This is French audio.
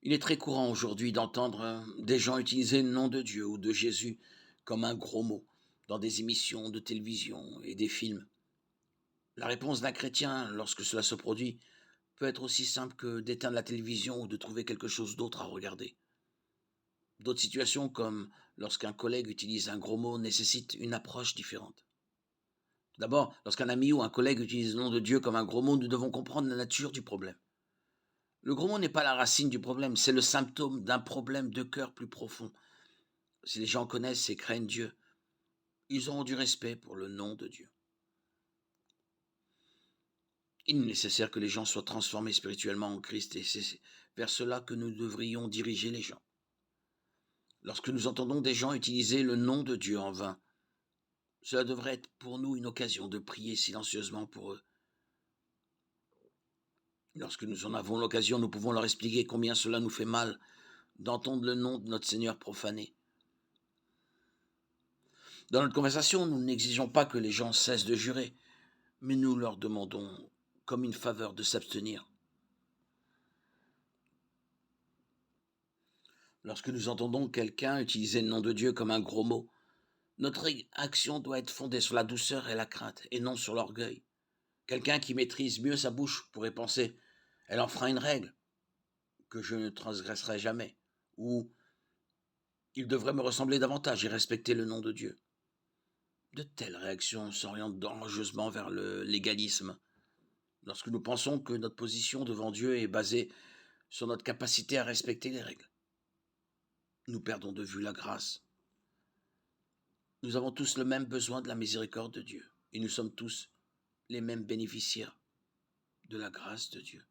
Il est très courant aujourd'hui d'entendre des gens utiliser le nom de Dieu ou de Jésus comme un gros mot dans des émissions de télévision et des films. La réponse d'un chrétien lorsque cela se produit peut être aussi simple que d'éteindre la télévision ou de trouver quelque chose d'autre à regarder. D'autres situations, comme lorsqu'un collègue utilise un gros mot, nécessitent une approche différente. D'abord, lorsqu'un ami ou un collègue utilise le nom de Dieu comme un gros mot, nous devons comprendre la nature du problème. Le gros mot n'est pas la racine du problème, c'est le symptôme d'un problème de cœur plus profond. Si les gens connaissent et craignent Dieu, ils auront du respect pour le nom de Dieu. Il est nécessaire que les gens soient transformés spirituellement en Christ et c'est vers cela que nous devrions diriger les gens. Lorsque nous entendons des gens utiliser le nom de Dieu en vain, cela devrait être pour nous une occasion de prier silencieusement pour eux. Lorsque nous en avons l'occasion, nous pouvons leur expliquer combien cela nous fait mal d'entendre le nom de notre Seigneur profané. Dans notre conversation, nous n'exigeons pas que les gens cessent de jurer, mais nous leur demandons comme une faveur de s'abstenir. Lorsque nous entendons quelqu'un utiliser le nom de Dieu comme un gros mot, notre action doit être fondée sur la douceur et la crainte, et non sur l'orgueil. Quelqu'un qui maîtrise mieux sa bouche pourrait penser, elle enfreint une règle que je ne transgresserai jamais, ou il devrait me ressembler davantage et respecter le nom de Dieu. De telles réactions s'orientent dangereusement vers le légalisme. Lorsque nous pensons que notre position devant Dieu est basée sur notre capacité à respecter les règles, nous perdons de vue la grâce. Nous avons tous le même besoin de la miséricorde de Dieu, et nous sommes tous les mêmes bénéficiaires de la grâce de Dieu.